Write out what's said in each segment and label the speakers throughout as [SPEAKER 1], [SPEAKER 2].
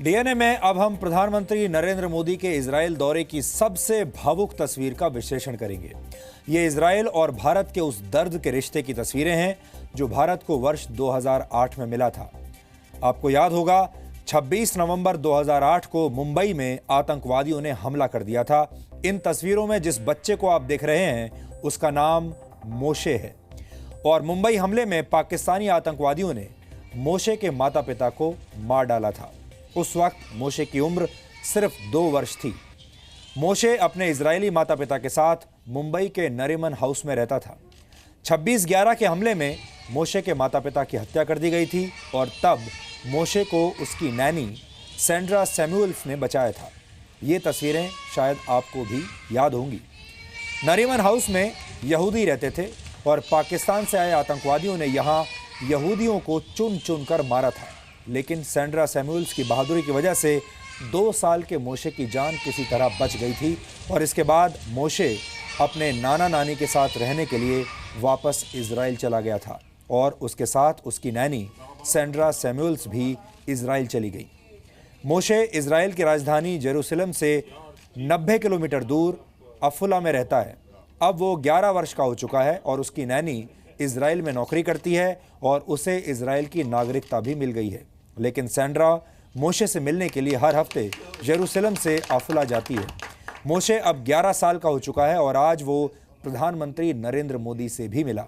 [SPEAKER 1] DNA में अब हम प्रधानमंत्री नरेंद्र मोदी के इजरायल दौरे की सबसे भावुक तस्वीर का विश्लेषण करेंगे। ये इजरायल और भारत के उस दर्द के रिश्ते की तस्वीरें हैं जो भारत को वर्ष 2008 में मिला था। आपको याद होगा 26 नवंबर 2008 को मुंबई में आतंकवादियों ने हमला कर दिया था। इन तस्वीरों में जिस बच्चे को आप देख रहे हैं उसका नाम मोशे है और मुंबई हमले में पाकिस्तानी आतंकवादियों ने मोशे के माता पिता को मार डाला था। उस वक्त मोशे की उम्र सिर्फ 2 वर्ष थी। मोशे अपने इजरायली माता पिता के साथ मुंबई के नरीमन हाउस में रहता था। 26/11 के हमले में मोशे के माता पिता की हत्या कर दी गई थी और तब मोशे को उसकी नैनी सैंड्रा सैमुअल्स ने बचाया था। ये तस्वीरें शायद आपको भी याद होंगी। नरीमन हाउस में यहूदी रहते थे और पाकिस्तान से आए आतंकवादियों ने यहाँ यहूदियों को चुन चुन कर मारा था, लेकिन सैंड्रा सैमुअल्स की बहादुरी की वजह से 2 साल के मोशे की जान किसी तरह बच गई थी और इसके बाद मोशे अपने नाना नानी के साथ रहने के लिए वापस इजराइल चला गया था और उसके साथ उसकी नैनी सैंड्रा सैमुअल्स भी इजराइल चली गई। मोशे इजराइल की राजधानी जेरूसलम से 90 किलोमीटर दूर अफुला में रहता है। अब वो 11 वर्ष का हो चुका है और उसकी नैनी इजराइल में नौकरी करती है और उसे इजराइल की नागरिकता भी मिल गई है। लेकिन सैंड्रा मोशे से मिलने के लिए हर हफ्ते जेरूसलम से अफुला जाती है। मोशे अब 11 साल का हो चुका है और आज वो प्रधानमंत्री नरेंद्र मोदी से भी मिला।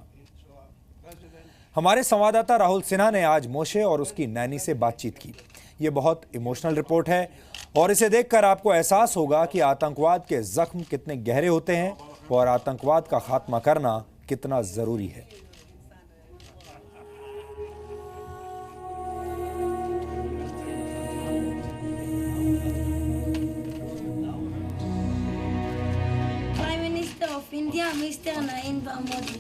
[SPEAKER 1] हमारे संवाददाता राहुल सिन्हा ने आज मोशे और उसकी नैनी से बातचीत की। ये बहुत इमोशनल रिपोर्ट है और इसे देखकर आपको एहसास होगा कि आतंकवाद के जख्म कितने गहरे होते हैं और आतंकवाद का खात्मा करना कितना जरूरी है।
[SPEAKER 2] India mister Narendra Modi.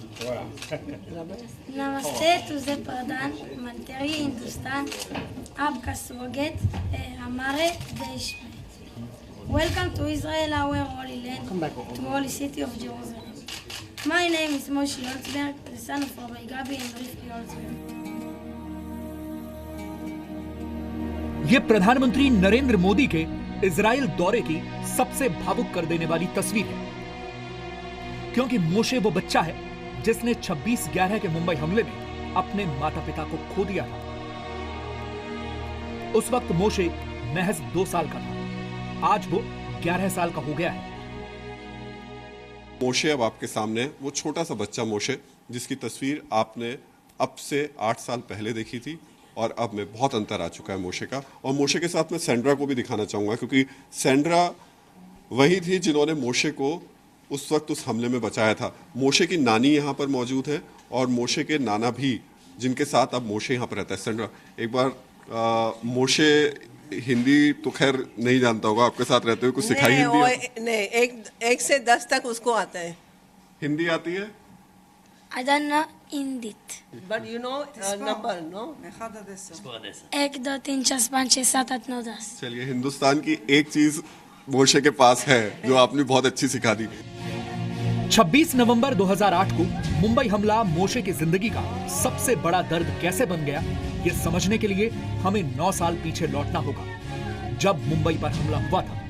[SPEAKER 2] नमस्ते तुझे प्रधान मंत्री हिंदुस्तान, आपका स्वागत है हमारे देश में। Welcome to Israel, our holy land, to holy city of Jerusalem. My name is Moshe Olsberg, the son of rabbi Gabi and रिफ्की ओल्सबर्ग।
[SPEAKER 3] ये प्रधानमंत्री नरेंद्र मोदी के इजराइल दौरे की सबसे भावुक कर देने वाली तस्वीर है, क्योंकि मोशे वो बच्चा है जिसने 26/11 के मुंबई हमले में अपने माता पिता को खो दिया था। उस वक्त मोशे महज 2 साल का था। आज वो 11 साल का हो गया है।
[SPEAKER 4] मोशे अब आपके सामने, वो छोटा सा बच्चा मोशे जिसकी तस्वीर आपने अब से 8 साल पहले देखी थी और अब में बहुत अंतर आ चुका है मोशे का। और मोशे के साथ मैं सैंड्रा को भी दिखाना चाहूंगा, क्योंकि सैंड्रा वही थी जिन्होंने मोशे को उस वक्त उस हमले में बचाया था। मोशे की नानी यहाँ पर मौजूद है और मोशे के नाना भी, जिनके साथ अब मोशे यहाँ पर रहता है। सैंड्रा, एक बार मोशे हिंदी तो खैर नहीं जानता होगा, आपके साथ रहते हुए कुछ सिखाई हिंदी?
[SPEAKER 5] नहीं, 1 से 10 तक उसको आता है।
[SPEAKER 4] हिंदी आती है?
[SPEAKER 2] I don't know Hindi.
[SPEAKER 5] But you know number, no?
[SPEAKER 2] 1, 2, 3, 4, 5, 6, 7, 8, 9, 10।
[SPEAKER 4] चलिए, हिंदुस्तान की एक चीज मोशे के पास है जो आपने बहुत अच्छी सिखा दी।
[SPEAKER 3] 26 नवंबर 2008 को मुंबई हमला मोशे की जिंदगी का सबसे बड़ा दर्द कैसे बन गया, ये समझने के लिए हमें 9 साल पीछे लौटना होगा, जब मुंबई पर हमला हुआ था।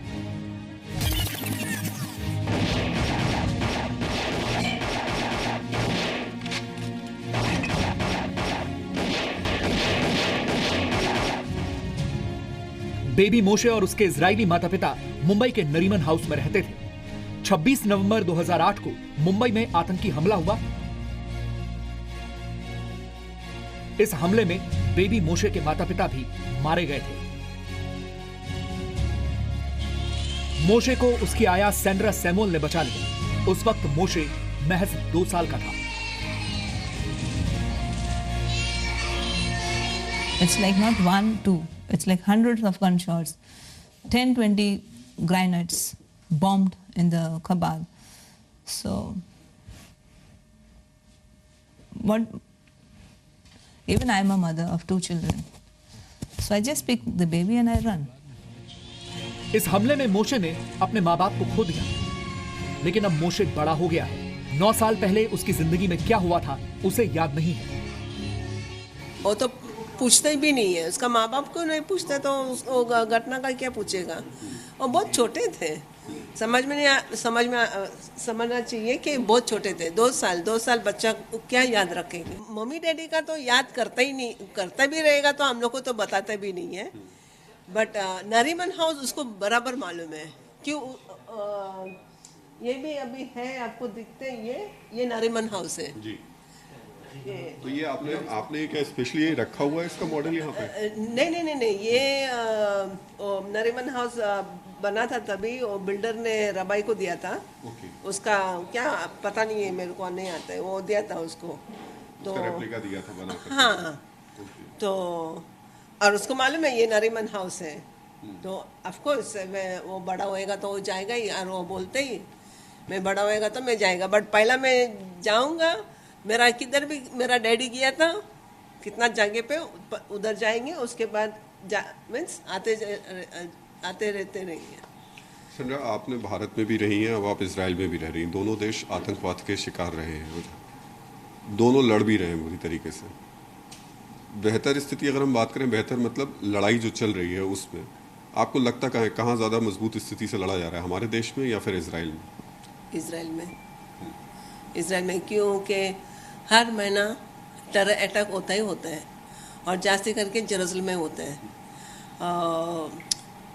[SPEAKER 3] बेबी मोशे और उसके इजरायली माता पिता मुंबई के नरीमन हाउस में रहते थे। 26 नवंबर 2008 को मुंबई में आतंकी हमला हुआ। इस हमले में बेबी मोशे के माता पिता भी मारे गए थे। मोशे को उसकी आया सैंड्रा सैमुअल ने बचा लिया। उस वक्त मोशे महज 2 साल का था।
[SPEAKER 6] It's like not 1, 2. It's like hundreds of gunshots, 10, 20 grenades bombed in the Kabul. So, even I'm a mother of 2 children. So I just pick the baby and I run.
[SPEAKER 3] इस हमले में मोशे ने अपने माँ बाप को खो दिया, लेकिन अब मोशे बड़ा हो गया है। 9 साल पहले उसकी जिंदगी में क्या हुआ था उसे याद नहीं है।
[SPEAKER 5] वो तो पूछते भी नहीं है, उसका माँ बाप को नहीं पूछते तो उसको घटना का क्या पूछेगा। और बहुत छोटे थे, समझना चाहिए कि बहुत छोटे थे। 2 साल बच्चा क्या याद रखेंगे। मम्मी डैडी का तो याद करता ही नहीं, करता भी रहेगा तो हम लोग को तो बताते भी नहीं है। बट नरीमन हाउस उसको बराबर मालूम है। क्यों ये भी अभी है, आपको दिखते हैं, ये नरीमन हाउस है
[SPEAKER 4] जी। तो ये आपने क्या स्पेशली ये रखा हुआ है इसका मॉडल यहाँ पे?
[SPEAKER 5] नहीं, ये नरीमन हाउस बना था तभी, और बिल्डर ने रबाई को दिया था। उसका क्या पता नहीं है, मेरे को नहीं आता है, वो दिया था उसको, तो
[SPEAKER 4] रेप्लिका दिया था बना कर।
[SPEAKER 5] हाँ, तो और उसको मालूम है ये नरीमन हाउस है, तो ऑफ कोर्स वो बड़ा होएगा तो वो जाएगा ही। और वो बोलते ही मैं बड़ा होएगा तो मैं जाएगा, बट पहला मैं जाऊंगा। मेरा किधर भी मेरा डैडी गया था, कितना जगह पे उधर जाएंगे, उसके बाद मीन्स आते रहते रहेंगे।
[SPEAKER 4] संड्रा, आपने भारत में भी रही हैं, अब आप इजराइल में भी रह रही हैं। दोनों देश आतंकवाद के शिकार रहे हैं, दोनों लड़ भी रहे हैं बुरी तरीके से। बेहतर स्थिति अगर हम बात करें, बेहतर मतलब लड़ाई जो चल रही है उसमें आपको लगता कहाँ ज़्यादा मजबूत स्थिति से लड़ा जा रहा है, हमारे देश में या फिर इजराइल में?
[SPEAKER 5] इजराइल में क्योंकि हर महीना टेरर अटैक होता ही होता है, और जास्ती करके जेरूसलम में होता है।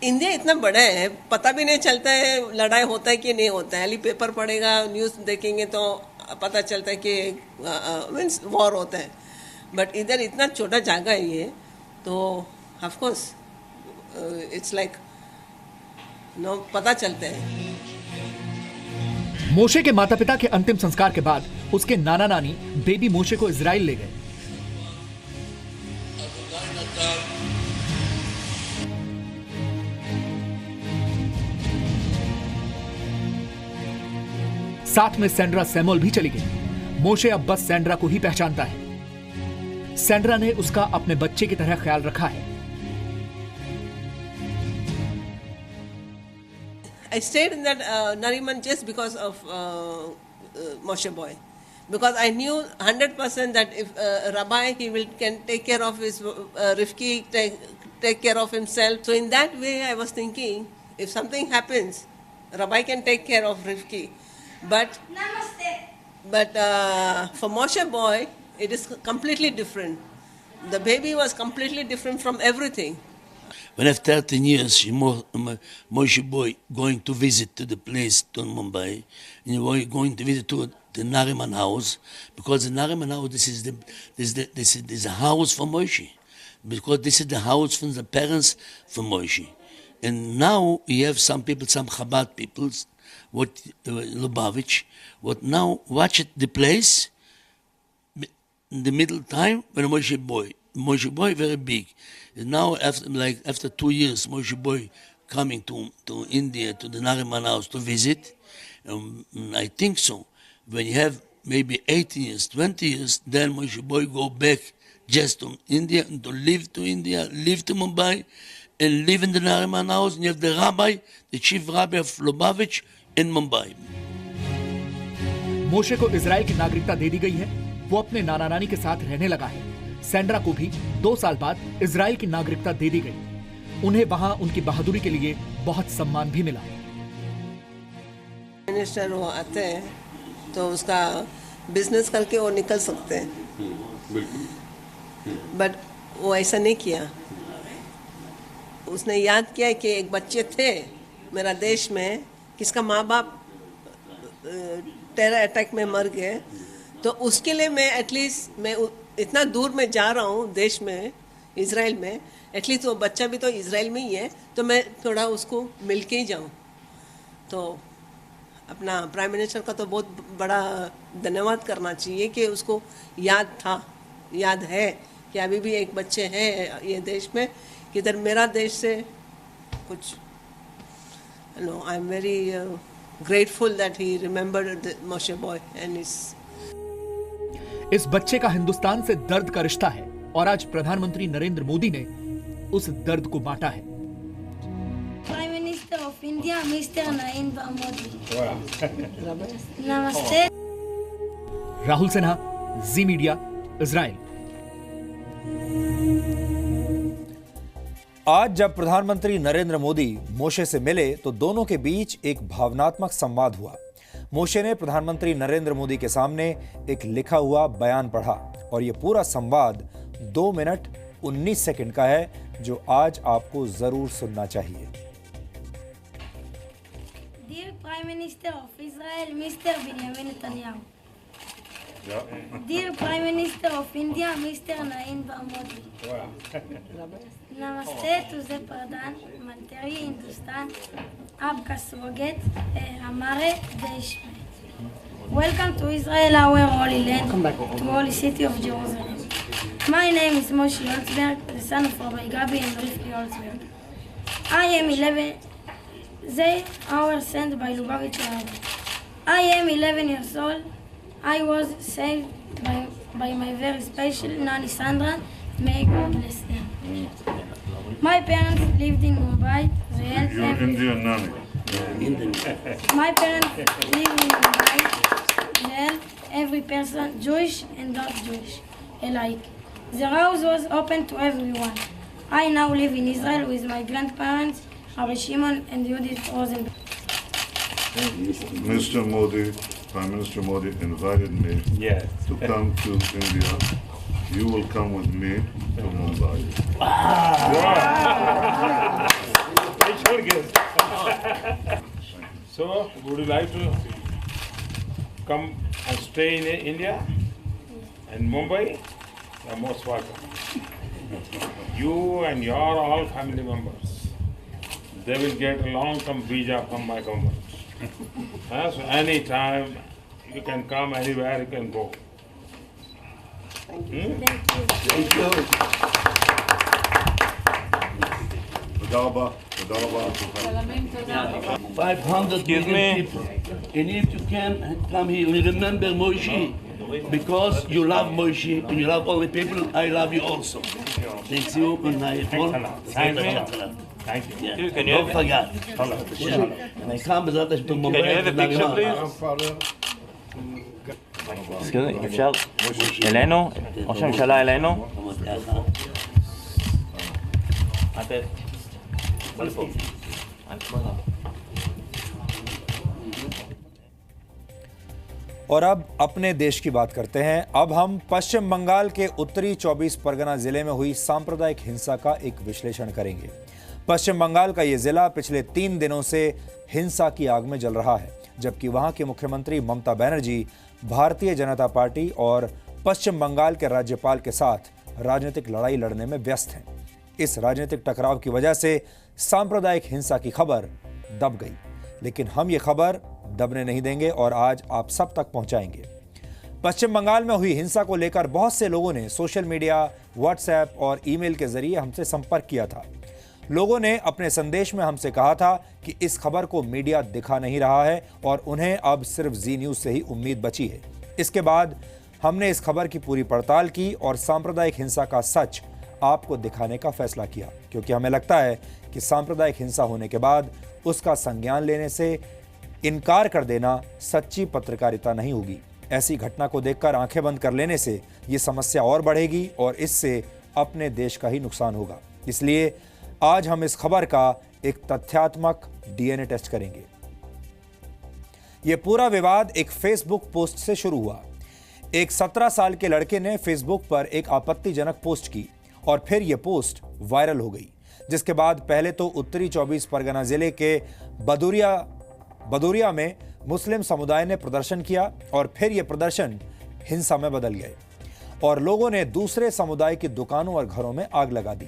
[SPEAKER 5] इंडिया इतना बड़ा है, पता भी नहीं चलता है लड़ाई होता है कि नहीं होता है। अली पेपर पढ़ेगा, न्यूज़ देखेंगे तो पता चलता है कि मीन्स वॉर होता है। बट इधर इतना छोटा जगह है ये, तो of course it's like no पता चलता है।
[SPEAKER 3] मोशे के माता पिता के अंतिम संस्कार के बाद उसके नाना नानी बेबी मोशे को इजराइल ले गए। साथ में सैंड्रा सैमुअल भी चली गई। मोशे अब बस सैंड्रा को ही पहचानता है। सैंड्रा ने उसका अपने बच्चे की तरह ख्याल रखा है।
[SPEAKER 5] I stayed in that Nariman just because of Moshe boy, because I knew 100% that if Rabbi can take care of his Rifki, take care of himself. So in that way, I was thinking, if something happens, Rabbi can take care of Rifki. But for Moshe boy, it is completely different. The baby was completely different from everything.
[SPEAKER 7] When after 13 years, Moshe boy going to visit to the place to Mumbai, and he was going to visit to the Nariman house, because the Nariman house this is a house for Moshe, because this is the house from the parents for Moshe, and now you have some people, some Chabad people, what Lubavitch, what now watch the place in the middle time when Moshe boy very big. Now after 2 years, Moshe boy coming to India, to the Nariman house to visit. I think so. When you have maybe 18 years, 20 years, then Moshe boy go back just to India and to live to Mumbai, and live in the Nariman house. And you have the rabbi, the chief rabbi of Lubavitch in Mumbai.
[SPEAKER 3] मोशे को Israel की नागरिकता दे दी गई है। वो अपने नाना नानी के साथ रहने लगा है। सैंड्रा को भी 2 साल बाद इजराइल की नागरिकता दे दी गई। उन्हें वहां उनकी बहादुरी के लिए बहुत सम्मान भी मिला।
[SPEAKER 5] मिनिस्टर वो आते हैं तो उसका बिजनेस करके वो निकल सकते हैं, बट वो ऐसा नहीं किया। उसने याद किया कि एक बच्चे थे मेरा देश में, किसका माँ बाप टेरर अटैक में मर गए, तो उसके लिए मैं एटलीस्ट मैं इतना दूर में जा रहा हूँ देश में, इजराइल में, एटलीस्ट वो बच्चा भी तो इजराइल में ही है, तो मैं थोड़ा उसको मिल के ही जाऊँ। तो अपना प्राइम मिनिस्टर का तो बहुत बड़ा धन्यवाद करना चाहिए कि उसको याद है कि अभी भी एक बच्चे हैं ये देश में, कि इधर मेरा देश से कुछ I am very grateful that he remembered the Moshe boy and his.
[SPEAKER 3] इस बच्चे का हिंदुस्तान से दर्द का रिश्ता है और आज प्रधानमंत्री नरेंद्र मोदी ने उस दर्द को बांटा है।
[SPEAKER 2] Prime Minister of India, Mr. Narendra Modi. नमस्ते।
[SPEAKER 3] राहुल सिन्हा, जी मीडिया, इजराइल।
[SPEAKER 1] आज जब प्रधानमंत्री नरेंद्र मोदी मोशे से मिले तो दोनों के बीच एक भावनात्मक संवाद हुआ। मोशे ने प्रधानमंत्री नरेंद्र मोदी के सामने एक लिखा हुआ बयान पढ़ा और यह पूरा संवाद 2 मिनट 19 सेकंड का है, जो आज आपको जरूर सुनना चाहिए।
[SPEAKER 2] Dear Prime Minister of Israel, Mr. Benjamin Netanyahu. Dear Prime Minister of India, Mr. Narendra Modi. Namaste to the प्रधानमंत्री हिंदुस्तान, आपका स्वागत है हमारे देश में। Welcome to Israel, our holy land, to holy city of Jerusalem. My name is Moshe Olsberg, the son of Rabbi Gabi and Rivki Olsberg. I am 11. They are sent by Lubavitch Rabbi. I am 11 years old. I was saved by my very special Nani Sandra. May God bless them. My parents lived in Mumbai. They helped
[SPEAKER 8] Indian Nani.
[SPEAKER 2] My parents lived in Mumbai. They helped every person, Jewish and not Jewish, alike. The house was open to everyone. I now live in Israel with my grandparents, Rabbi Shimon and Judith Rosenberg.
[SPEAKER 8] Mr. Modi, Prime Minister Modi invited me to come to India. You will come with me to Mumbai.
[SPEAKER 9] So, would you like to come and stay in India and Mumbai? You are most welcome. You and your all family members, they will get a long-term visa from my government. So anytime you can come, anywhere you can go.
[SPEAKER 2] Thank you.
[SPEAKER 7] Thank you.
[SPEAKER 8] Tadaba, Tadaba.
[SPEAKER 7] 500 million people. And if you can come here, remember Moshe, because you love Moshe and you love all the people, I love you also. Thank you. And I
[SPEAKER 9] Thank you. Thank you.
[SPEAKER 7] Yeah. Don't forget. And I come to Mumbai.
[SPEAKER 9] Can you have a picture, please?
[SPEAKER 10] אפשר אלינו? ראש הממשלה אלינו?
[SPEAKER 1] और अब अपने देश की बात करते हैं। अब हम पश्चिम बंगाल के उत्तरी 24 परगना जिले में हुई सांप्रदायिक हिंसा का एक विश्लेषण करेंगे। पश्चिम बंगाल का यह जिला पिछले 3 दिनों से हिंसा की आग में जल रहा है, जबकि वहां की मुख्यमंत्री ममता बनर्जी भारतीय जनता पार्टी और पश्चिम बंगाल के राज्यपाल के साथ राजनीतिक लड़ाई लड़ने में व्यस्त हैं। इस राजनीतिक टकराव की वजह से सांप्रदायिक हिंसा की खबर दब गई, लेकिन हम ये खबर दबने नहीं देंगे और आज आप सब तक पहुंचाएंगे। पश्चिम बंगाल में हुई हिंसा को लेकर बहुत से लोगों ने सोशल मीडिया, व्हाट्सएप और ईमेल के जरिए हमसे संपर्क किया था। लोगों ने अपने संदेश में हमसे कहा था कि इस खबर को मीडिया दिखा नहीं रहा है और उन्हें अब सिर्फ जी न्यूज़ से ही उम्मीद बची है। इसके बाद हमने इस खबर की पूरी पड़ताल की और सांप्रदायिक हिंसा का सच आपको दिखाने का फैसला किया, क्योंकि हमें लगता है कि सांप्रदायिक हिंसा होने के बाद उसका संज्ञान लेने से इनकार कर देना सच्ची पत्रकारिता नहीं होगी। ऐसी घटना को देखकर आंखें बंद कर लेने से ये समस्या और बढ़ेगी और इससे अपने देश का ही नुकसान होगा। इसलिए आज हम इस खबर का एक तथ्यात्मक डीएनए टेस्ट करेंगे। यह पूरा विवाद एक फेसबुक पोस्ट से शुरू हुआ। एक 17 साल के लड़के ने फेसबुक पर एक आपत्तिजनक पोस्ट की और फिर यह पोस्ट वायरल हो गई, जिसके बाद पहले तो उत्तरी 24 परगना जिले के बदूरिया में मुस्लिम समुदाय ने प्रदर्शन किया और फिर यह प्रदर्शन हिंसा में बदल गए और लोगों ने दूसरे समुदाय की दुकानों और घरों में आग लगा दी।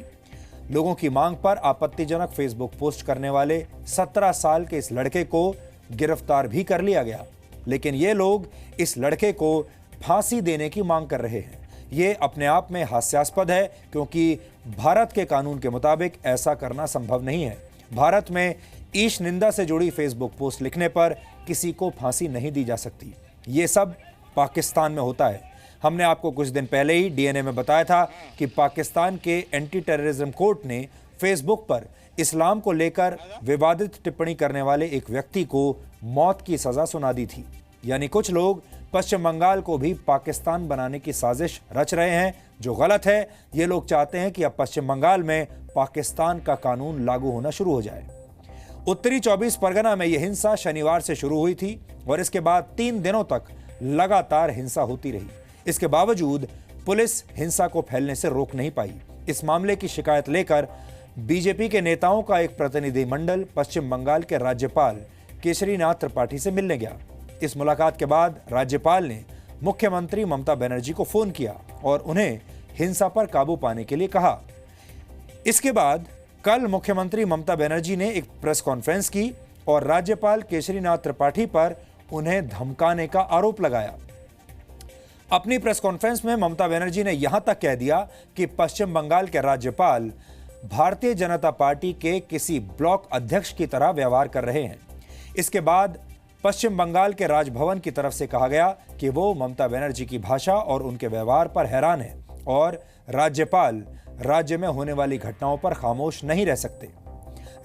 [SPEAKER 1] लोगों की मांग पर आपत्तिजनक फेसबुक पोस्ट करने वाले 17 साल के इस लड़के को गिरफ्तार भी कर लिया गया, लेकिन ये लोग इस लड़के को फांसी देने की मांग कर रहे हैं। ये अपने आप में हास्यास्पद है, क्योंकि भारत के कानून के मुताबिक ऐसा करना संभव नहीं है। भारत में ईश निंदा से जुड़ी फेसबुक पोस्ट लिखने पर किसी को फांसी नहीं दी जा सकती। ये सब पाकिस्तान में होता है। हमने आपको कुछ दिन पहले ही डीएनए में बताया था कि पाकिस्तान के एंटी टेररिज्म कोर्ट ने फेसबुक पर इस्लाम को लेकर विवादित टिप्पणी करने वाले एक व्यक्ति को मौत की सजा सुना दी थी। यानी कुछ लोग पश्चिम बंगाल को भी पाकिस्तान बनाने की साजिश रच रहे हैं, जो गलत है। ये लोग चाहते हैं कि अब पश्चिम बंगाल में पाकिस्तान का कानून लागू होना शुरू हो जाए। उत्तरी 24 परगना में यह हिंसा शनिवार से शुरू हुई थी और इसके बाद 3 दिनों तक लगातार हिंसा होती रही। इसके बावजूद पुलिस हिंसा को फैलने से रोक नहीं पाई। इस मामले की शिकायत लेकर बीजेपी के नेताओं का एक प्रतिनिधिमंडल पश्चिम बंगाल के राज्यपाल केशरीनाथ त्रिपाठी से मिलने गया। इस मुलाकात के बाद राज्यपाल ने मुख्यमंत्री ममता बनर्जी को फोन किया और उन्हें हिंसा पर काबू पाने के लिए कहा। इसके बाद कल मुख्यमंत्री ममता बनर्जी ने एक प्रेस कॉन्फ्रेंस की और राज्यपाल केशरीनाथ त्रिपाठी पर उन्हें धमकाने का आरोप लगाया। अपनी प्रेस कॉन्फ्रेंस में ममता बनर्जी ने यहां तक कह दिया कि पश्चिम बंगाल के राज्यपाल भारतीय जनता पार्टी के किसी ब्लॉक अध्यक्ष की तरह व्यवहार कर रहे हैं। इसके बाद पश्चिम बंगाल के राजभवन की तरफ से कहा गया कि वो ममता बनर्जी की भाषा और उनके व्यवहार पर हैरान है और राज्यपाल राज्य में होने वाली घटनाओं पर खामोश नहीं रह सकते।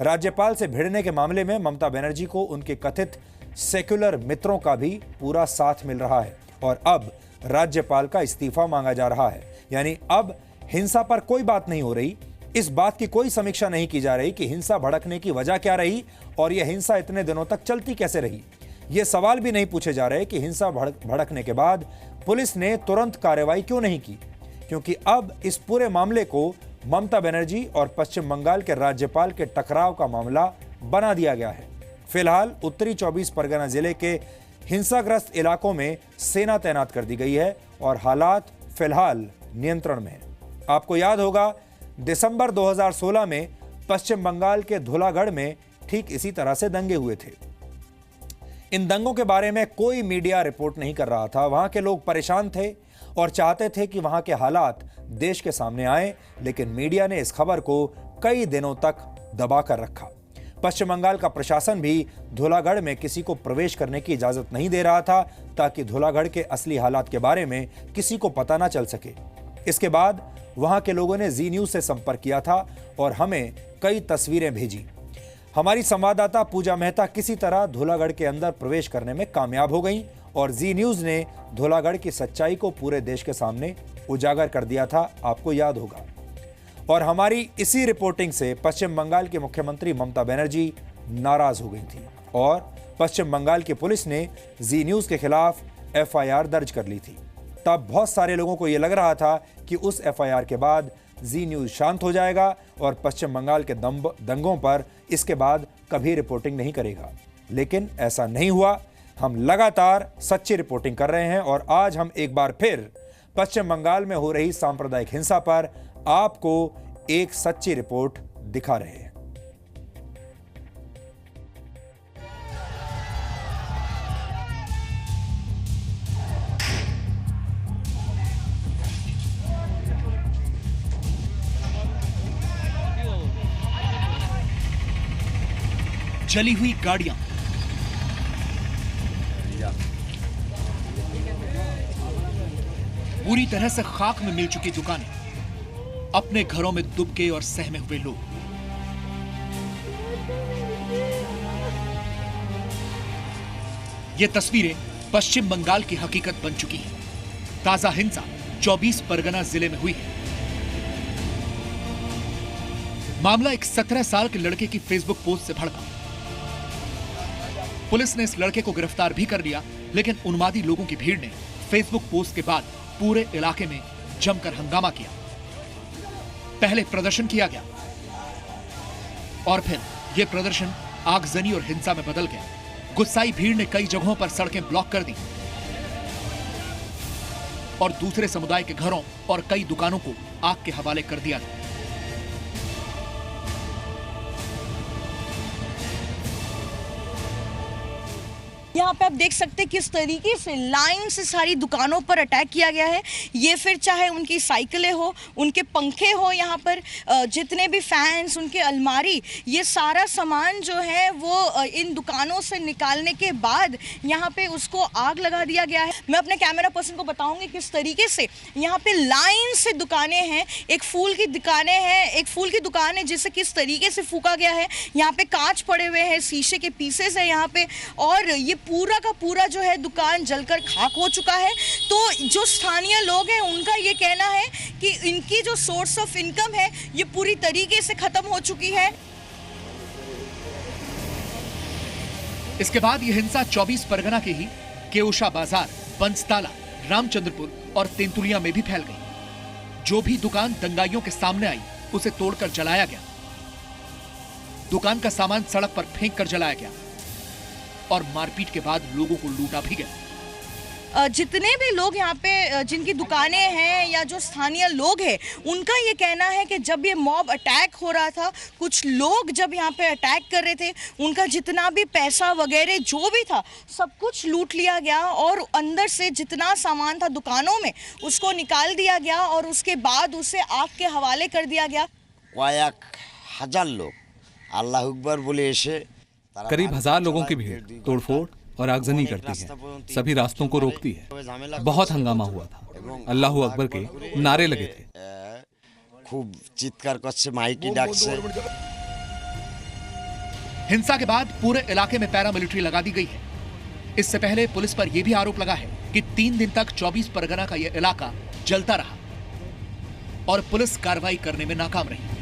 [SPEAKER 1] राज्यपाल से भिड़ने के मामले में ममता बनर्जी को उनके कथित सेक्युलर मित्रों का भी पूरा साथ मिल रहा है और अब राज्यपाल का इस्तीफा मांगा जा रहा है। यानी अब हिंसा पर कोई बात नहीं हो रही, इस बात की कोई समीक्षा नहीं की जा रही कि हिंसा भड़कने की वजह क्या रही और यह हिंसा इतने दिनों तक चलती कैसे रही। ये सवाल भी नहीं पूछे जा रहे कि हिंसा भड़कने के बाद पुलिस ने तुरंत कार्रवाई क्यों नहीं की, क्योंकि अब इस पूरे मामले को ममता बनर्जी और पश्चिम बंगाल के राज्यपाल के टकराव का मामला बना दिया गया है। फिलहाल उत्तरी 24 परगना जिले के हिंसाग्रस्त इलाकों में सेना तैनात कर दी गई है और हालात फिलहाल नियंत्रण में है। आपको याद होगा दिसंबर 2016 में पश्चिम बंगाल के धुलागढ़ में ठीक इसी तरह से दंगे हुए थे। इन दंगों के बारे में कोई मीडिया रिपोर्ट नहीं कर रहा था। वहां के लोग परेशान थे और चाहते थे कि वहां के हालात देश के सामने आए, लेकिन मीडिया ने इस खबर को कई दिनों तक दबा कर रखा। पश्चिम बंगाल का प्रशासन भी धुलागढ़ में किसी को प्रवेश करने की इजाजत नहीं दे रहा था ताकि धुलागढ़ के असली हालात के बारे में किसी को पता ना चल सके। इसके बाद वहां के लोगों ने जी न्यूज से संपर्क किया था और हमें कई तस्वीरें भेजी। हमारी संवाददाता पूजा मेहता किसी तरह धुलागढ़ के अंदर प्रवेश करने में कामयाब हो गई और जी न्यूज ने धुलागढ़ की सच्चाई को पूरे देश के सामने उजागर कर दिया था, आपको याद होगा। और हमारी इसी रिपोर्टिंग से पश्चिम बंगाल की मुख्यमंत्री ममता बनर्जी नाराज हो गई थी और पश्चिम बंगाल की पुलिस ने जी न्यूज के खिलाफ FIR दर्ज कर ली थी। तब बहुत सारे लोगों को यह लग रहा था कि उस FIR के बाद जी न्यूज शांत हो जाएगा और पश्चिम बंगाल के दंगों पर इसके बाद कभी रिपोर्टिंग नहीं करेगा, लेकिन ऐसा नहीं हुआ। हम लगातार सच्ची रिपोर्टिंग कर रहे हैं और आज हम एक बार फिर पश्चिम बंगाल में हो रही सांप्रदायिक हिंसा पर आपको एक सच्ची रिपोर्ट दिखा रहे हैं।
[SPEAKER 3] जली हुई गाड़ियां, पूरी तरह से खाक में मिल चुकी दुकानें, अपने घरों में दुबके और सहमे हुए लोग। ये तस्वीरें पश्चिम बंगाल की हकीकत बन चुकी हैं। ताजा हिंसा 24 परगना जिले में हुई है। मामला एक 17 साल के लड़के की फेसबुक पोस्ट से भड़का। पुलिस ने इस लड़के को गिरफ्तार भी कर लिया, लेकिन उन्मादी लोगों की भीड़ ने फेसबुक पोस्ट के बाद पूरे इलाके में जमकर हंगामा किया। पहले प्रदर्शन किया गया और फिर यह प्रदर्शन आगजनी और हिंसा में बदल गया। गुस्साई भीड़ ने कई जगहों पर सड़कें ब्लॉक कर दी और दूसरे समुदाय के घरों और कई दुकानों को आग के हवाले कर दिया गया।
[SPEAKER 11] यहाँ पे आप देख सकते हैं किस तरीके से लाइन से सारी दुकानों पर अटैक किया गया है। ये फिर चाहे उनकी साइकिलें हो, उनके पंखे हो, यहाँ पर जितने भी फैंस, उनके अलमारी, ये सारा सामान जो है वो इन दुकानों से निकालने के बाद यहाँ पे उसको आग लगा दिया गया है। मैं अपने कैमरा पर्सन को बताऊंगी किस तरीके से यहाँ पे लाइन से दुकानें हैं। एक फूल की दुकान है जिसे किस तरीके से फूका गया है। यहाँ पे कांच पड़े हुए हैं, शीशे के पीसेस है यहाँ पे, और ये पूरा का पूरा जो है दुकान जलकर खाक हो चुका है। तो जो स्थानीय लोग हैं उनका ये कहना है कि इनकी जो सोर्स ऑफ इनकम है ये पूरी तरीके से खत्म हो चुकी है।
[SPEAKER 3] इसके बाद यह हिंसा 24 परगना के ही केओशा बाजार, बंसताला, रामचंद्रपुर और तेंतुलिया में भी फैल गई। जो भी दुकान दंगाइयों के सामने आई उसे तोड़कर जलाया गया। दुकान का सामान सड़क पर फेंक कर जलाया गया और मारपीट के बाद लोगों को लूटा भी गया।
[SPEAKER 11] जितने भी लोग यहाँ पे जिनकी दुकानें हैं या जो स्थानीय लोग हैं उनका ये कहना है कि जब ये मॉब अटैक हो रहा था, कुछ लोग जब यहाँ पे अटैक कर रहे थे, उनका जितना भी पैसा वगैरह जो भी था सब कुछ लूट लिया गया और अंदर से जितना सामान था दुकानों में उसको निकाल दिया गया और उसके बाद उसे आग के हवाले कर दिया गया।
[SPEAKER 12] কয়েক হাজার লোক আল্লাহ আকবার বলে এসে
[SPEAKER 13] करीब 1000 लोगों की भीड़ तोड़फोड़ और आगजनी करती है, सभी रास्तों को रोकती है। बहुत हंगामा हुआ था, अल्लाह अकबर के नारे लगे थे।
[SPEAKER 12] खूब চিৎকার করছে, মাইকি ডাকছে।
[SPEAKER 3] हिंसा के बाद पूरे इलाके में पैरामिलिट्री लगा दी गई है। इससे पहले पुलिस पर यह भी आरोप लगा है कि 3 दिन तक 24 परगना का यह इलाका जलता रहा और पुलिस कार्रवाई करने में नाकाम रही।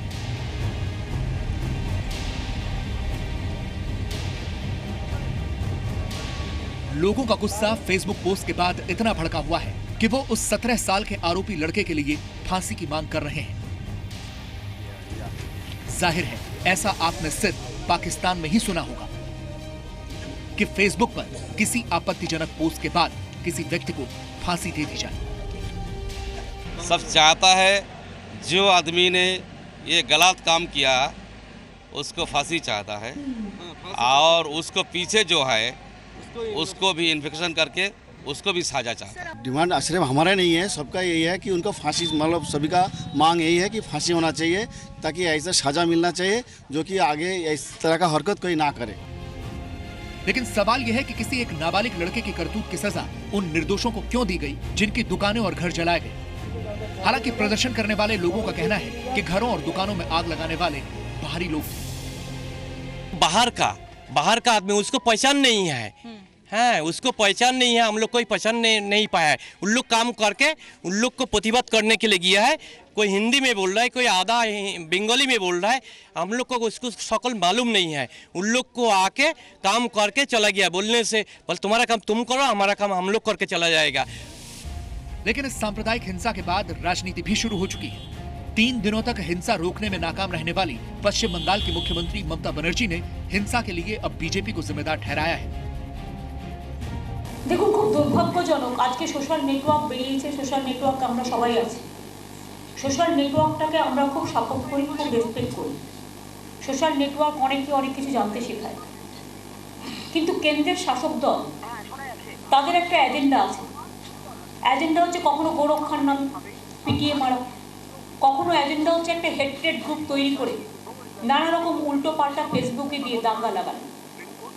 [SPEAKER 3] लोगों का गुस्सा फेसबुक पोस्ट के बाद इतना भड़का हुआ है कि वो उस 17 साल के आरोपी लड़के के लिए फांसी की मांग कर रहे हैं। जाहिर है ऐसा आपने सिर्फ पाकिस्तान में ही सुना होगा कि फेसबुक पर किसी आपत्तिजनक पोस्ट के बाद किसी व्यक्ति को फांसी दे दी जाए।
[SPEAKER 14] सब चाहता है जो आदमी ने ये गलत काम किया उसको फांसी चाहता है और उसको पीछे जो है उसको भी इन्फेक्शन करके उसको भी साजा चाहता है।
[SPEAKER 15] डिमांड सिर्फ हमारा नहीं है, सबका यही है कि उनको फांसी, मतलब सभी का मांग यही है कि फांसी होना चाहिए ताकि ऐसा सजा मिलना चाहिए जो कि आगे इस तरह का हरकत कोई ना करे।
[SPEAKER 3] लेकिन सवाल यह है कि किसी एक नाबालिग लड़के की करतूत की सजा उन निर्दोषों को क्यों दी गई जिनकी दुकानें और घर जलाए गए। हालांकि प्रदर्शन करने वाले लोगों का कहना है कि घरों और दुकानों में आग लगाने वाले बाहरी लोग थे।
[SPEAKER 14] बाहर का आदमी उसको पहचान नहीं है, उसको पहचान नहीं है, हम लोग कोई पहचान नहीं पाया है। उन लोग काम करके उन लोग को प्रतिवाद करने के लिए गया है। कोई हिंदी में बोल रहा है, कोई आधा बंगाली में बोल रहा है, हम लोग को उसको शकल मालूम नहीं है। उन लोग को आके काम करके चला गया, बोलने से बस तुम्हारा काम तुम करो, हमारा काम हम लोग करके चला जाएगा।
[SPEAKER 3] लेकिन इस सांप्रदायिक हिंसा के बाद राजनीति भी शुरू हो चुकी है। 3 दिनों तक हिंसा रोकने में नाकाम रहने वाली पश्चिम बंगाल की मुख्यमंत्री ममता बनर्जी ने हिंसा के लिए अब बीजेपी को जिम्मेदार ठहराया है।
[SPEAKER 16] দেখুন, খুব দুর্ভাগ্যজনক আজকে সোশ্যাল নেটওয়ার্ক বেরিয়েছে। সোশ্যাল নেটওয়ার্কে আমরা সবাই আছি। সোশ্যাল নেটওয়ার্কটাকে আমরা খুব সাপোর্ট করি, খুব রেসপেক্ট করি। সোশ্যাল নেটওয়ার্ক অনেককে অনেক কিছু জানতে শেখায়, কিন্তু কেন্দ্রের শাসক দল তাদের একটা এজেন্ডা আছে। এজেন্ডা হচ্ছে কখনো গোরক্ষার নাম পিটিয়ে মারা, কখনো এজেন্ডা হচ্ছে একটা হেট্রেড গ্রুপ তৈরি করে নানা রকম উল্টো পাল্টা ফেসবুকে দিয়ে দাঙ্গা লাগানো।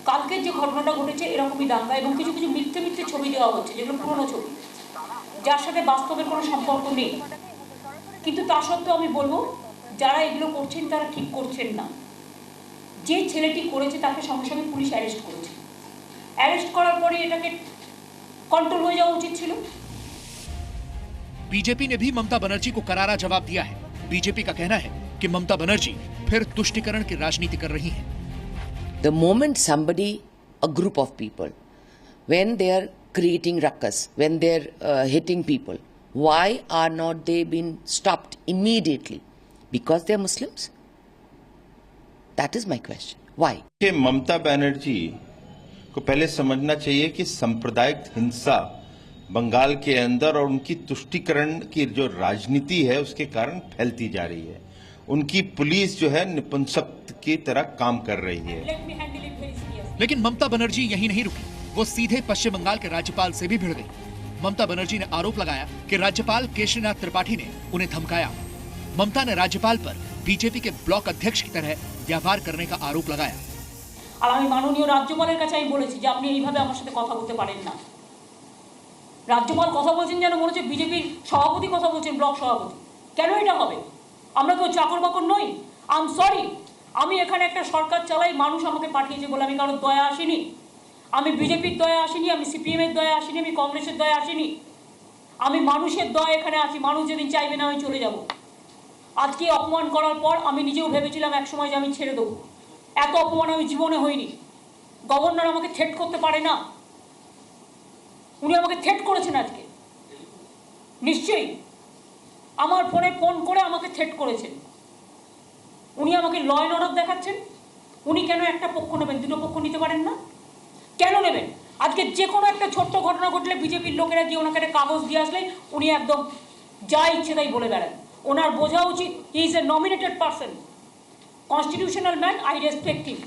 [SPEAKER 16] কালকের যে ঘটনাটা ঘটেছে এরকমই দাঙ্গা, এবং কিছু কিছু মিথ্যে ছবি দেওয়া হচ্ছে যেগুলো পুরনো ছবি, যার সাথে বাস্তবের কোনো সম্পর্ক নেই। কিন্তু তা সত্ত্বেও আমি বলবো যারা এগুলো করছেন তারা ঠিক করছেন না। যে ছেলেটি করেছে তাকে সঙ্গে সঙ্গে পুলিশ অ্যারেস্ট করেছে। অ্যারেস্ট করার পরে এটাকে কন্ট্রোল হয়ে যাওয়া উচিত ছিল।
[SPEAKER 3] बीजेपी ने भी ममता बनर्जी को करारा जवाब दिया है। बीजेपी का कहना है कि ममता बनर्जी फिर तुष्टीकरण की राजनीति कर रही हैं।
[SPEAKER 17] The moment somebody, a group of people, when they are creating ruckus, when they are hitting people, why are not they being stopped immediately? Because they are Muslims? That is my question. Why?
[SPEAKER 18] कि ममता बनर्जी को पहले समझना चाहिए कि सांप्रदायिक हिंसा बंगाल के अंदर और उनकी तुष्टीकरण की जो राजनीति है उसके कारण फैलती जा रही है। उनकी पुलिस जो है निपुंसक की तरह काम कर रही है।
[SPEAKER 3] लेकिन ममता बनर्जी यहीं नहीं रुकी, वो सीधे पश्चिम बंगाल के राज्यपाल से भी भिड़ गई। ममता बनर्जी ने आरोप लगाया कि राज्यपाल केशरीनाथ त्रिपाठी ने उन्हें धमकाया। ममता ने राज्यपाल पर बीजेपी के ब्लॉक अध्यक्ष की तरह व्यवहार करने का आरोप लगाया।
[SPEAKER 16] আর আমি মাননীয় রাজ্যপালের কাছে আমি বলেছি যে আপনি এইভাবে আমার সাথে কথা বলতে পারেন না। রাজ্যপাল কথা বলছেন যেন মনে হচ্ছে বিজেপির সভাপতি কথা বলছেন, ব্লক সভাপতি। কেন এটা হবে? আমরা কেউ চাকর বাকর নই। আই এম সরি, আমি এখানে একটা সরকার চালাই, মানুষ আমাকে পাঠিয়েছে বলে আমি কারোর দয়া আসিনি। আমি বিজেপির দয়ে আসিনি, আমি সিপিএমের দয়ে আসিনি, আমি কংগ্রেসের দয়ে আসিনি, আমি মানুষের দয়ে এখানে আছি। মানুষ যেদিন চাইবে না আমি চলে যাব। আজকে অপমান করার পর আমি নিজেও ভেবেছিলাম একসময় যে আমি ছেড়ে দেবো। এত অপমান আমি জীবনে হইনি। গভর্নর আমাকে থ্রেট করতে পারে না, উনি আমাকে থ্রেট করেছেন আজকে। নিশ্চয়ই আমার ফোনে ফোন করে আমাকে থ্রেট করেছেন। উনি আমাকে ল অ্যান্ড অর্ডার দেখাচ্ছেন। উনি কেন একটা পক্ষ নেবেন? দুটো পক্ষ নিতে পারেন না? কেন নেবেন? আজকে যে কোনো একটা ছোট্ট ঘটনা ঘটলে বিজেপির লোকেরা গিয়ে ওনাকে একটা কাগজ দিয়ে আসলে উনি একদম যা ইচ্ছে তাই বলে বেড়ান। ওনার বোঝা উচিত he is a nominated person, constitutional man, I respect him,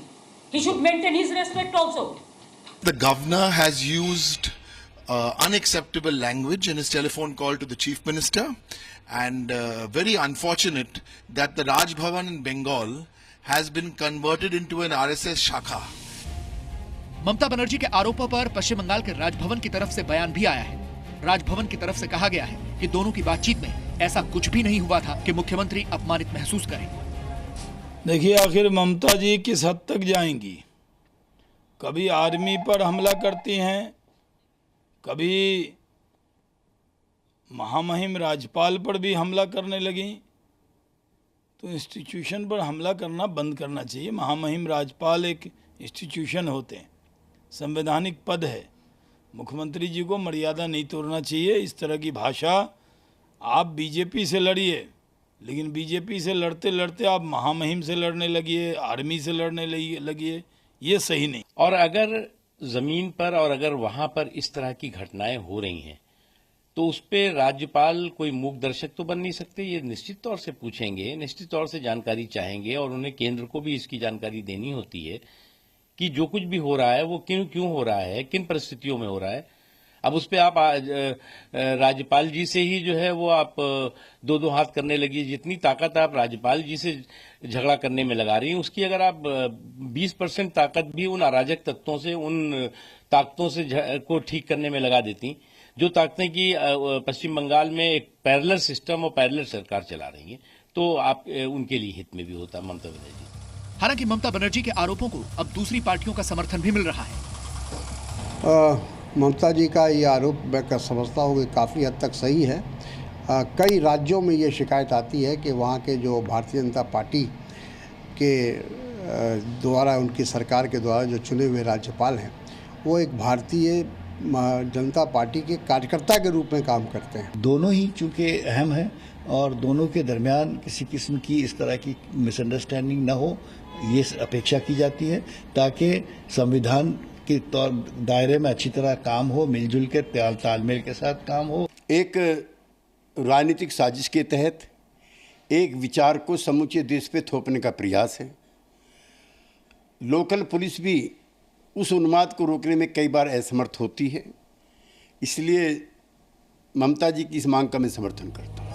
[SPEAKER 16] he should maintain his respect also.
[SPEAKER 19] The governor has used unacceptable language in his telephone call to the chief minister, and very unfortunate that the Raj Bhavan in Bengal has been converted into an RSS shakha.
[SPEAKER 3] Mamata Banerjee के आरोपों पर पश्चिम बंगाल के राजभवन की तरफ से बयान भी आया है। राजभवन की तरफ से कहा गया है कि दोनों की बातचीत में ऐसा कुछ भी नहीं हुआ था कि मुख्यमंत्री अपमानित महसूस करें।
[SPEAKER 20] देखिए, आखिर ममता जी किस हद तक जाएंगी? कभी आर्मी पर हमला करती हैं, कभी महामहिम राज्यपाल पर भी हमला करने लगी। तो इंस्टीट्यूशन पर हमला करना बंद करना चाहिए। महामहिम राज्यपाल एक इंस्टीट्यूशन होते हैं, संवैधानिक पद है। मुख्यमंत्री जी को मर्यादा नहीं तोड़ना चाहिए। इस तरह की भाषा, आप बीजेपी से लड़िए, लेकिन बीजेपी से लड़ते लड़ते आप महामहिम से लड़ने लगिए, आर्मी से लड़ने लगिए, ये सही नहीं।
[SPEAKER 21] और अगर जमीन पर और अगर वहां पर इस तरह की घटनाएं हो रही हैं तो उस पे राज्यपाल कोई मूक दर्शक तो बन नहीं सकते। ये निश्चित तौर से पूछेंगे, निश्चित तौर से जानकारी चाहेंगे, और उन्हें केंद्र को भी इसकी जानकारी देनी होती है कि जो कुछ भी हो रहा है वो क्यों हो रहा है, किन परिस्थितियों में हो रहा है। अब उस पे आप राज्यपाल जी से ही जो है वो आप दो हाथ करने लगी। जितनी ताकत आप राज्यपाल जी से झगड़ा करने में लगा रही हैं, उसकी अगर आप 20% ताकत भी उन अराजक तत्वों से, उन ताकतों से को ठीक करने में लगा देती, जो ताकतें कि पश्चिम बंगाल में एक पैरेलल सिस्टम और पैरेलल सरकार चला रही हैं, तो आप उनके लिए हित में भी होता ममता बनर्जी।
[SPEAKER 3] हालांकि ममता बनर्जी के आरोपों को अब दूसरी पार्टियों का समर्थन भी मिल रहा है।
[SPEAKER 22] ममता जी का ये आरोप मैं समझता हूँ कि काफ़ी हद तक सही है। कई राज्यों में ये शिकायत आती है कि वहाँ के जो भारतीय जनता पार्टी के द्वारा, उनकी सरकार के द्वारा जो चुने हुए राज्यपाल हैं, वो एक भारतीय जनता पार्टी के कार्यकर्ता के रूप में काम करते हैं।
[SPEAKER 23] दोनों ही चूँकि अहम हैं और दोनों के दरमियान किसी किस्म की इस तरह की मिसअंडरस्टैंडिंग न हो, ये अपेक्षा की जाती है, ताकि संविधान के दायरे में अच्छी तरह काम हो, मिलजुल के तालमेल के साथ काम हो।
[SPEAKER 24] एक राजनीतिक साजिश के तहत एक विचार को समूचे देश पे थोपने का प्रयास है। लोकल पुलिस भी उस उन्माद को रोकने में कई बार असमर्थ होती है। इसलिए ममता जी की इस मांग का मैं समर्थन करता हूँ।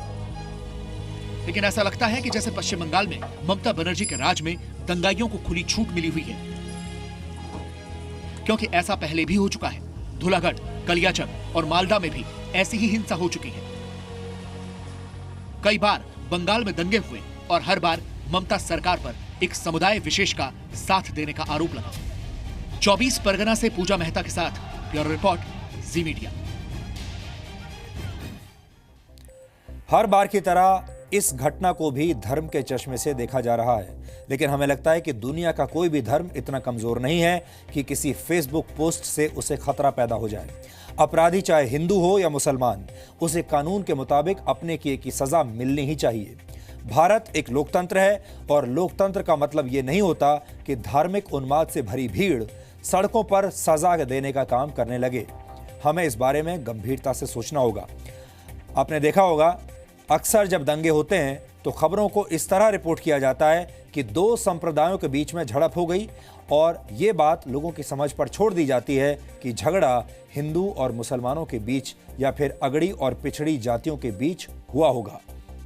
[SPEAKER 3] लेकिन ऐसा लगता है कि जैसे पश्चिम बंगाल में ममता बनर्जी के राज में दंगाइयों को खुली छूट मिली हुई है, क्योंकि ऐसा पहले भी हो चुका है। धुलागढ़, कलियाचक और मालदा में भी ऐसी ही हिंसा हो चुकी है। कई बार बंगाल में दंगे हुए और हर बार ममता सरकार पर एक समुदाय विशेष का साथ देने का आरोप लगा। 24 परगना से पूजा मेहता के साथ ब्यूरो रिपोर्ट, जी मीडिया।
[SPEAKER 1] हर बार की तरह इस घटना को भी धर्म के चश्मे से देखा जा रहा है, लेकिन हमें लगता है कि दुनिया का कोई भी धर्म इतना कमजोर नहीं है कि किसी फेसबुक पोस्ट से उसे खतरा पैदा हो जाए। अपराधी चाहे हिंदू हो या मुसलमान, उसे कानून के मुताबिक अपने किए की सजा मिलनी ही चाहिए। भारत एक लोकतंत्र है और लोकतंत्र का मतलब यह नहीं होता कि धार्मिक उन्माद से भरी भीड़ सड़कों पर सजा देने का काम करने लगे। हमें इस बारे में गंभीरता से सोचना होगा। आपने देखा होगा, अक्सर जब दंगे होते हैं तो खबरों को इस तरह रिपोर्ट किया जाता है कि दो संप्रदायों के बीच में झड़प हो गई, और ये बात लोगों की समझ पर छोड़ दी जाती है कि झगड़ा हिंदू और मुसलमानों के बीच या फिर अगड़ी और पिछड़ी जातियों के बीच हुआ होगा।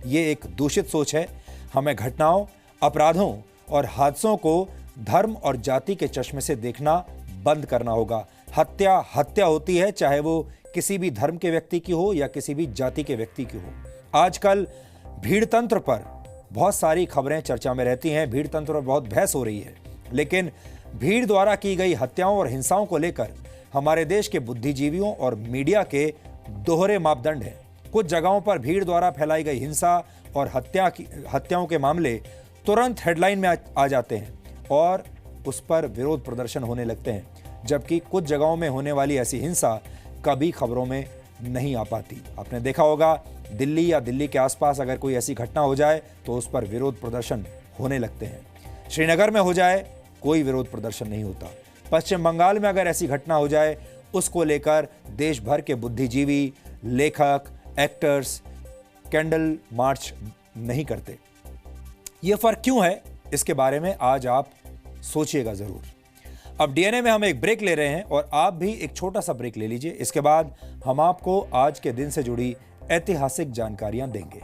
[SPEAKER 1] ये एक दूषित सोच है। हमें घटनाओं, अपराधों और हादसों को धर्म और जाति के चश्मे से देखना बंद करना होगा। हत्या हत्या होती है, चाहे वो किसी भी धर्म के व्यक्ति की हो या किसी भी जाति के व्यक्ति की हो। आजकल भीड़ तंत्र पर बहुत सारी खबरें चर्चा में रहती हैं, भीड़ तंत्र पर बहुत बहस हो रही है, लेकिन भीड़ द्वारा की गई हत्याओं और हिंसाओं को लेकर हमारे देश के बुद्धिजीवियों और मीडिया के दोहरे मापदंड हैं। कुछ जगहों पर भीड़ द्वारा फैलाई गई हिंसा और हत्याओं के मामले तुरंत हेडलाइन में आ जाते हैं और उस पर विरोध प्रदर्शन होने लगते हैं, जबकि कुछ जगहों में होने वाली ऐसी हिंसा कभी खबरों में नहीं आ पाती। आपने देखा होगा, दिल्ली या दिल्ली के आसपास अगर कोई ऐसी घटना हो जाए तो उस पर विरोध प्रदर्शन होने लगते हैं। श्रीनगर में हो जाए कोई विरोध प्रदर्शन नहीं होता। पश्चिम बंगाल में अगर ऐसी घटना हो जाए उसको लेकर देश भर के बुद्धिजीवी, लेखक, एक्टर्स कैंडल मार्च नहीं करते। यह फर्क क्यों है, इसके बारे में आज आप सोचिएगा जरूर। अब डीएनए में हम एक ब्रेक ले रहे हैं और आप भी एक छोटा सा ब्रेक ले लीजिए। इसके बाद हम आपको आज के दिन से जुड़ी ऐतिहासिक जानकारियां देंगे।